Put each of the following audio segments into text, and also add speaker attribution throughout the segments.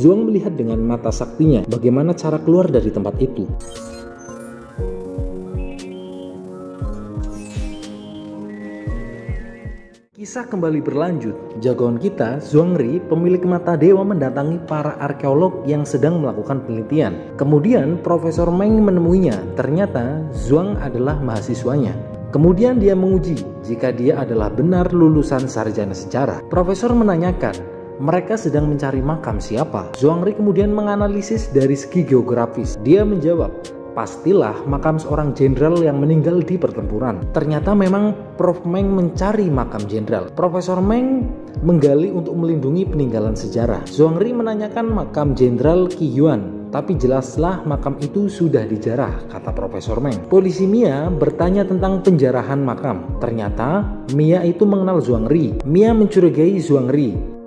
Speaker 1: Zuang melihat dengan mata saktinya bagaimana cara keluar dari tempat itu. Kisah kembali berlanjut. Jagoan kita, Zhuangri, pemilik mata dewa, mendatangi para arkeolog yang sedang melakukan penelitian. Kemudian Profesor Meng menemuinya. Ternyata Zhuang adalah mahasiswanya. Kemudian dia menguji jika dia adalah benar lulusan sarjana sejarah. Profesor menanyakan, mereka sedang mencari makam siapa? Zhuangri kemudian menganalisis dari segi geografis. Dia menjawab, pastilah makam seorang jenderal yang meninggal di pertempuran. Ternyata memang Prof Meng mencari makam jenderal. Profesor Meng menggali untuk melindungi peninggalan sejarah. Zhuangri menanyakan makam jenderal Qi Yuan, tapi jelaslah makam itu sudah dijarah, kata Profesor Meng. Polisi Mia bertanya tentang penjarahan makam. Ternyata Mia itu mengenal Zhuangri. Mia mencurigai Zhuangri.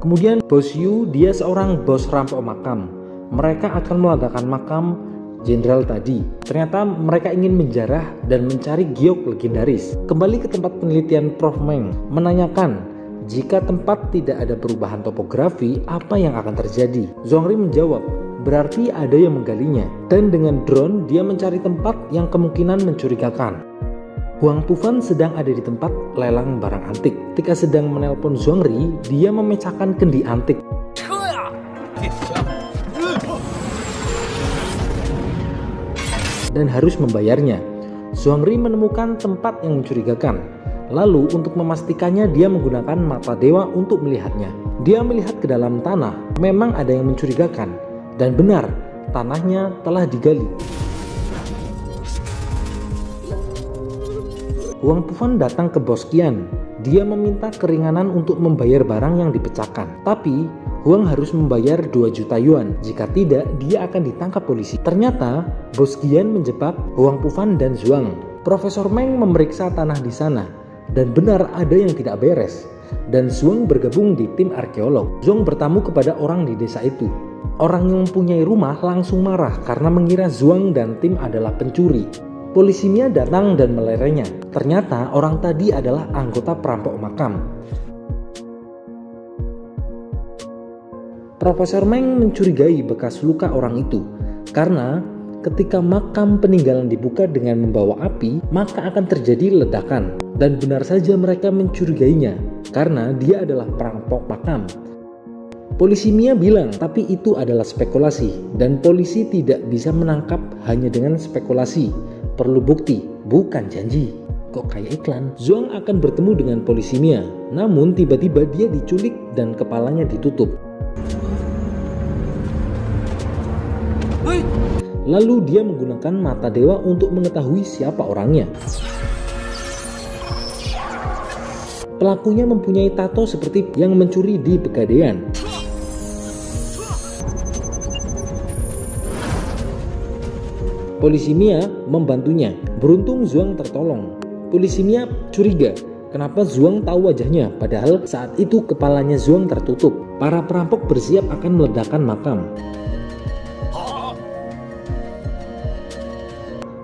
Speaker 1: Kemudian Bos Yu, dia seorang bos rampok makam. Mereka akan meledakkan makam jenderal tadi. Ternyata mereka ingin menjarah dan mencari giok legendaris. Kembali ke tempat penelitian, Prof Meng menanyakan, jika tempat tidak ada perubahan topografi, apa yang akan terjadi? Zhuangri menjawab, berarti ada yang menggalinya. Dan dengan drone, dia mencari tempat yang kemungkinan mencurigakan. Huang Pufan sedang ada di tempat lelang barang antik. Ketika sedang menelpon Zhuangri, dia memecahkan kendi antik. Dan harus membayarnya. Zhuangri menemukan tempat yang mencurigakan. Lalu untuk memastikannya dia menggunakan mata dewa untuk melihatnya. Dia melihat ke dalam tanah. Memang ada yang mencurigakan. Dan benar, tanahnya telah digali. Huang Pufan datang ke Bos Qian. Dia meminta keringanan untuk membayar barang yang dipecahkan. Tapi Huang harus membayar 2 juta yuan. Jika tidak, dia akan ditangkap polisi. Ternyata Bos Qian menjebak Huang Pufan dan Zhuang. Profesor Meng memeriksa tanah di sana. Dan benar ada yang tidak beres. Dan Zhuang bergabung di tim arkeolog. Zhuang bertamu kepada orang di desa itu. Orang yang mempunyai rumah langsung marah karena mengira Zhuang dan tim adalah pencuri. Polisi Mia datang dan melerainya. Ternyata orang tadi adalah anggota perampok makam. Profesor Meng mencurigai bekas luka orang itu karena ketika makam peninggalan dibuka dengan membawa api, maka akan terjadi ledakan. Dan benar saja mereka mencurigainya karena dia adalah perampok makam. Polisi Mia bilang, tapi itu adalah spekulasi dan polisi tidak bisa menangkap hanya dengan spekulasi. Perlu bukti, bukan janji. Kok kayak iklan? Zhuang akan bertemu dengan polisi Mia, namun tiba-tiba dia diculik dan kepalanya ditutup. Lalu dia menggunakan mata dewa untuk mengetahui siapa orangnya. Pelakunya mempunyai tato seperti yang mencuri di Pegadaian. Polisi Mia membantunya. Beruntung Zhuang tertolong. Polisi Mia curiga kenapa Zhuang tahu wajahnya, padahal saat itu kepalanya Zhuang tertutup. Para perampok bersiap akan meledakkan makam.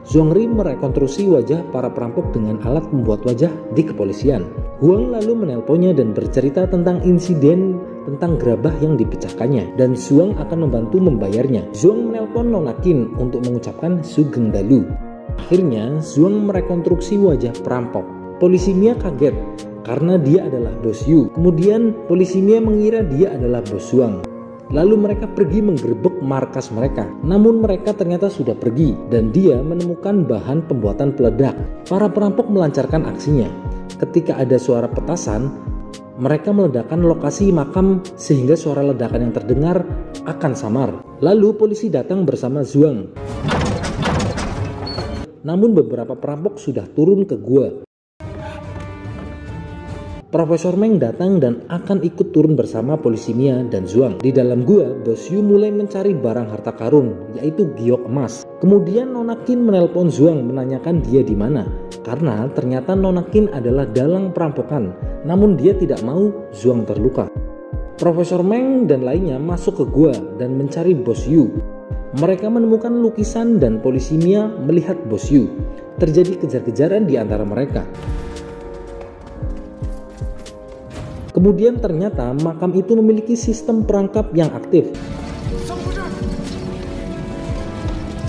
Speaker 1: Zhuangri merekonstruksi wajah para perampok dengan alat pembuat wajah di kepolisian. Huang lalu menelponnya dan bercerita tentang insiden tentang gerabah yang dipecahkannya, dan Zhuang akan membantu membayarnya. Zhuang menelpon Nona Qin untuk mengucapkan Sugeng Dalu. Akhirnya Zhuang merekonstruksi wajah perampok. Polisi Mia kaget karena dia adalah Bos Yu. Kemudian polisi Mia mengira dia adalah Bos Zhuang. Lalu mereka pergi menggerebek markas mereka. Namun mereka ternyata sudah pergi dan dia menemukan bahan pembuatan peledak. Para perampok melancarkan aksinya. Ketika ada suara petasan, mereka meledakkan lokasi makam sehingga suara ledakan yang terdengar akan samar. Lalu polisi datang bersama Zhuang. Namun beberapa perampok sudah turun ke gua. Profesor Meng datang dan akan ikut turun bersama polisi Mia dan Zhuang. Di dalam gua, Bos Yu mulai mencari barang harta karun, yaitu giok emas. Kemudian Nona Qin menelpon Zhuang menanyakan dia di mana, karena ternyata Nona Qin adalah dalang perampokan, namun dia tidak mau Zhuang terluka. Profesor Meng dan lainnya masuk ke gua dan mencari Bos Yu. Mereka menemukan lukisan dan polisi Mia melihat Bos Yu. Terjadi kejar-kejaran di antara mereka. Kemudian ternyata makam itu memiliki sistem perangkap yang aktif.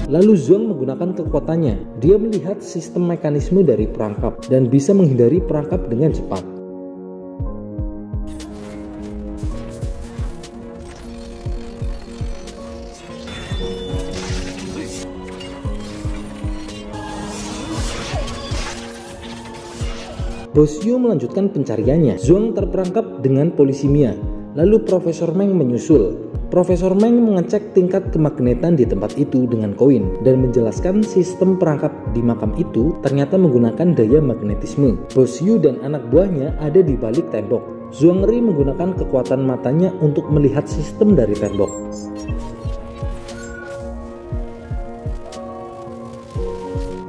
Speaker 1: Lalu Zhuang menggunakan kekuatannya. Dia melihat sistem mekanisme dari perangkap dan bisa menghindari perangkap dengan cepat. Bos Yu melanjutkan pencariannya. Zhuang terperangkap dengan polisi Mia. Lalu Profesor Meng menyusul. Profesor Meng mengecek tingkat kemagnetan di tempat itu dengan koin dan menjelaskan sistem perangkap di makam itu ternyata menggunakan daya magnetisme. Bos Yu dan anak buahnya ada di balik tembok. Zhuangri menggunakan kekuatan matanya untuk melihat sistem dari tembok.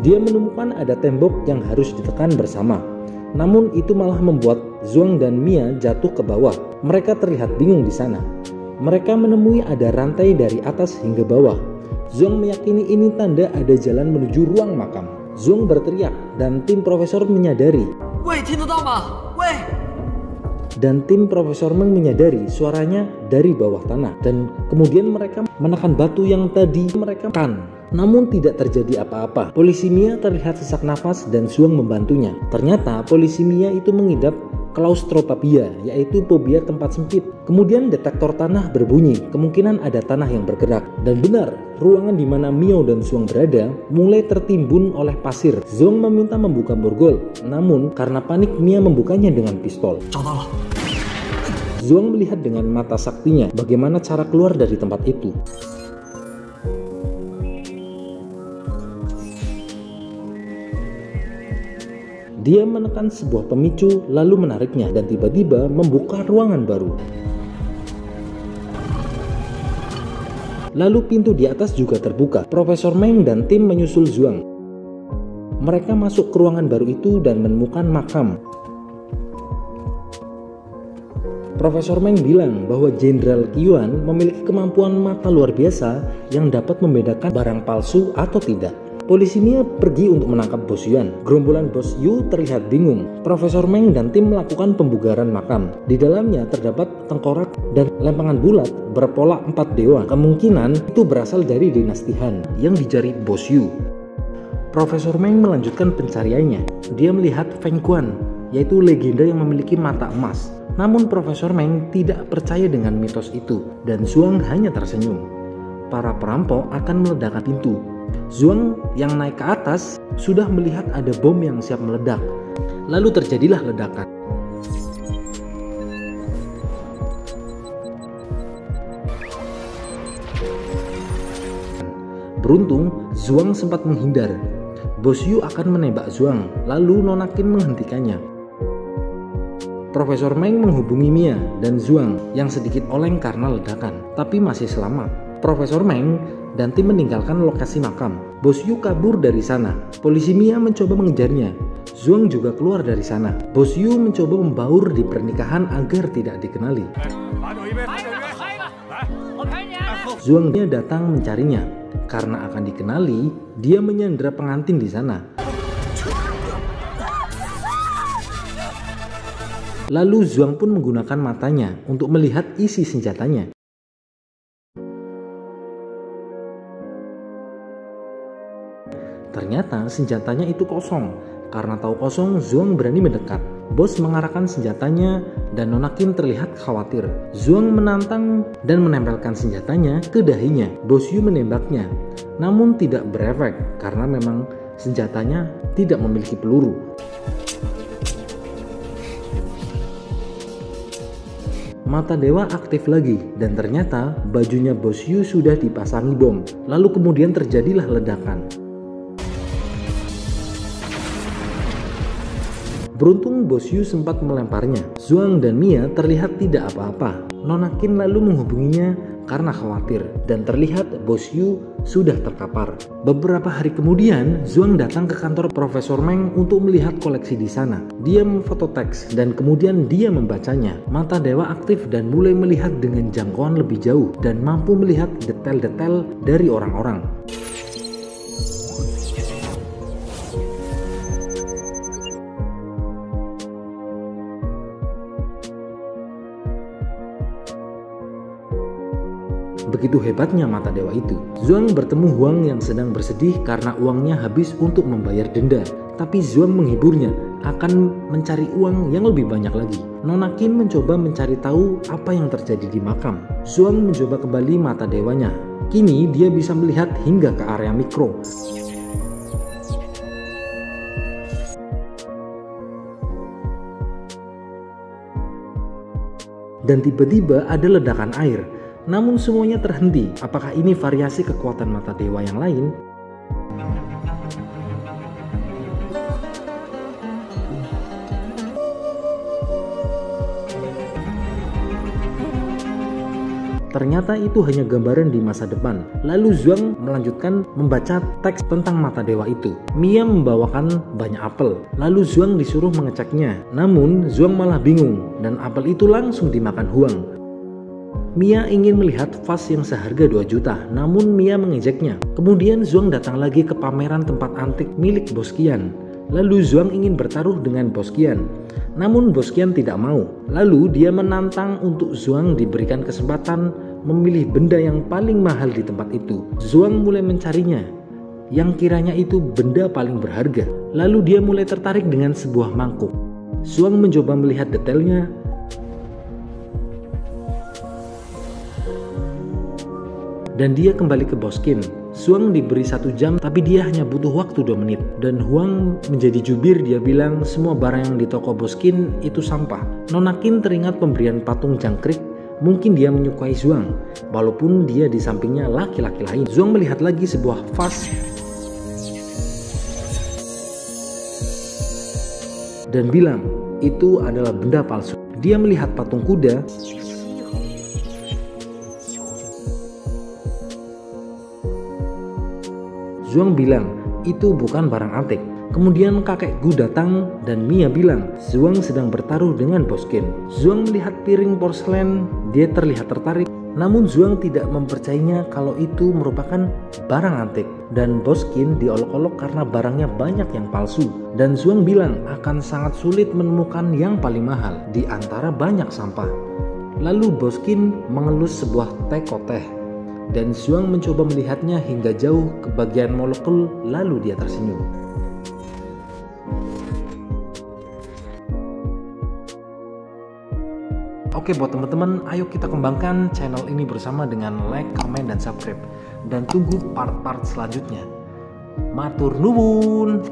Speaker 1: Dia menemukan ada tembok yang harus ditekan bersama. Namun itu malah membuat Zhuang dan Mia jatuh ke bawah. Mereka terlihat bingung di sana. Mereka menemui ada rantai dari atas hingga bawah. Zhuang meyakini ini tanda ada jalan menuju ruang makam. Zhuang berteriak dan tim profesor menyadari. Dan tim Profesor Meng menyadari suaranya dari bawah tanah. Dan kemudian mereka menekan batu yang tadi mereka tekan. Namun tidak terjadi apa-apa. Polisi Mia terlihat sesak nafas dan Zhuang membantunya. Ternyata polisi Mia itu mengidap klaustrofobia, yaitu fobia tempat sempit. Kemudian detektor tanah berbunyi, kemungkinan ada tanah yang bergerak. Dan benar, ruangan di mana Mio dan Zhuang berada mulai tertimbun oleh pasir. Zhuang meminta membuka borgol, namun karena panik Mia membukanya dengan pistol. Zhuang melihat dengan mata saktinya bagaimana cara keluar dari tempat itu. Dia menekan sebuah pemicu lalu menariknya dan tiba-tiba membuka ruangan baru. Lalu pintu di atas juga terbuka. Profesor Meng dan tim menyusul Zhuang. Mereka masuk ke ruangan baru itu dan menemukan makam. Profesor Meng bilang bahwa Jenderal Qiuan memiliki kemampuan mata luar biasa yang dapat membedakan barang palsu atau tidak. Polisi Mia pergi untuk menangkap Bos Yuan. Gerombolan Bos Yu terlihat bingung. Profesor Meng dan tim melakukan pembugaran makam. Di dalamnya terdapat tengkorak dan lempengan bulat berpola 4 dewa. Kemungkinan itu berasal dari dinasti Han yang dijari Bos Yu. Profesor Meng melanjutkan pencariannya. Dia melihat Feng Quan, yaitu legenda yang memiliki mata emas. Namun Profesor Meng tidak percaya dengan mitos itu dan Zhuang hanya tersenyum. Para perampok akan meledakkan pintu. Zhuang yang naik ke atas sudah melihat ada bom yang siap meledak. Lalu terjadilah ledakan. Beruntung, Zhuang sempat menghindar. Bos Yu akan menembak Zhuang, lalu Nona Qin menghentikannya. Profesor Meng menghubungi Mia dan Zhuang yang sedikit oleng karena ledakan, tapi masih selamat. Profesor Meng dan tim meninggalkan lokasi makam. Bos Yu kabur dari sana. Polisi Mia mencoba mengejarnya. Zhuang juga keluar dari sana. Bos Yu mencoba membaur di pernikahan agar tidak dikenali. Zhuang datang mencarinya. Karena akan dikenali, dia menyandera pengantin di sana. Lalu Zhuang pun menggunakan matanya untuk melihat isi senjatanya. Ternyata senjatanya itu kosong. Karena tahu kosong, Zhuang berani mendekat. Bos mengarahkan senjatanya dan Nona Qin terlihat khawatir. Zhuang menantang dan menempelkan senjatanya ke dahinya. Bos Yu menembaknya, namun tidak berefek karena memang senjatanya tidak memiliki peluru. Mata dewa aktif lagi dan ternyata bajunya Bos Yu sudah dipasangi bom. Lalu kemudian terjadilah ledakan. Beruntung Bos Yu sempat melemparnya. Zhuang dan Mia terlihat tidak apa-apa. Nona Qin lalu menghubunginya karena khawatir dan terlihat Bos Yu sudah terkapar. Beberapa hari kemudian, Zhuang datang ke kantor Profesor Meng untuk melihat koleksi di sana. Dia memfoto teks dan kemudian dia membacanya. Mata dewa aktif dan mulai melihat dengan jangkauan lebih jauh dan mampu melihat detail-detail dari orang-orang. Begitu hebatnya mata dewa itu. Zhuang bertemu Huang yang sedang bersedih karena uangnya habis untuk membayar denda. Tapi Zhuang menghiburnya akan mencari uang yang lebih banyak lagi. Nona Qin mencoba mencari tahu apa yang terjadi di makam. Zhuang mencoba kembali mata dewanya. Kini dia bisa melihat hingga ke area mikro. Dan tiba-tiba ada ledakan air. Namun semuanya terhenti. Apakah ini variasi kekuatan mata dewa yang lain? Ternyata itu hanya gambaran di masa depan. Lalu Zhuang melanjutkan membaca teks tentang mata dewa itu. Mia membawakan banyak apel. Lalu Zhuang disuruh mengeceknya. Namun Zhuang malah bingung dan apel itu langsung dimakan Huang. Mia ingin melihat vas yang seharga 2 juta, namun Mia mengejeknya. Kemudian Zhuang datang lagi ke pameran tempat antik milik Bos Qian. Lalu Zhuang ingin bertaruh dengan Bos Qian. Namun Bos Qian tidak mau. Lalu dia menantang untuk Zhuang diberikan kesempatan memilih benda yang paling mahal di tempat itu. Zhuang mulai mencarinya, yang kiranya itu benda paling berharga. Lalu dia mulai tertarik dengan sebuah mangkuk. Zhuang mencoba melihat detailnya. Dan dia kembali ke Bos Qian. Zhuang diberi 1 jam, tapi dia hanya butuh waktu 2 menit. Dan Huang menjadi jubir. Dia bilang semua barang yang di toko Bos Qian itu sampah. Nona Qin teringat pemberian patung jangkrik. Mungkin dia menyukai Zhuang, walaupun dia di sampingnya laki-laki lain. Zhuang melihat lagi sebuah vas dan bilang itu adalah benda palsu. Dia melihat patung kuda. Zhuang bilang, itu bukan barang antik. Kemudian kakek Gu datang dan Mia bilang, Zhuang sedang bertaruh dengan Bos Qian. Zhuang melihat piring porselen, dia terlihat tertarik. Namun Zhuang tidak mempercayainya kalau itu merupakan barang antik. Dan Bos Qian diolok-olok karena barangnya banyak yang palsu. Dan Zhuang bilang akan sangat sulit menemukan yang paling mahal di antara banyak sampah. Lalu Bos Qian mengelus sebuah teko teh. Dan Zhuang mencoba melihatnya hingga jauh ke bagian molekul, lalu dia tersenyum. Oke, buat teman-teman, ayo kita kembangkan channel ini bersama dengan like, comment, dan subscribe. Dan tunggu part-part selanjutnya. Matur nuwun.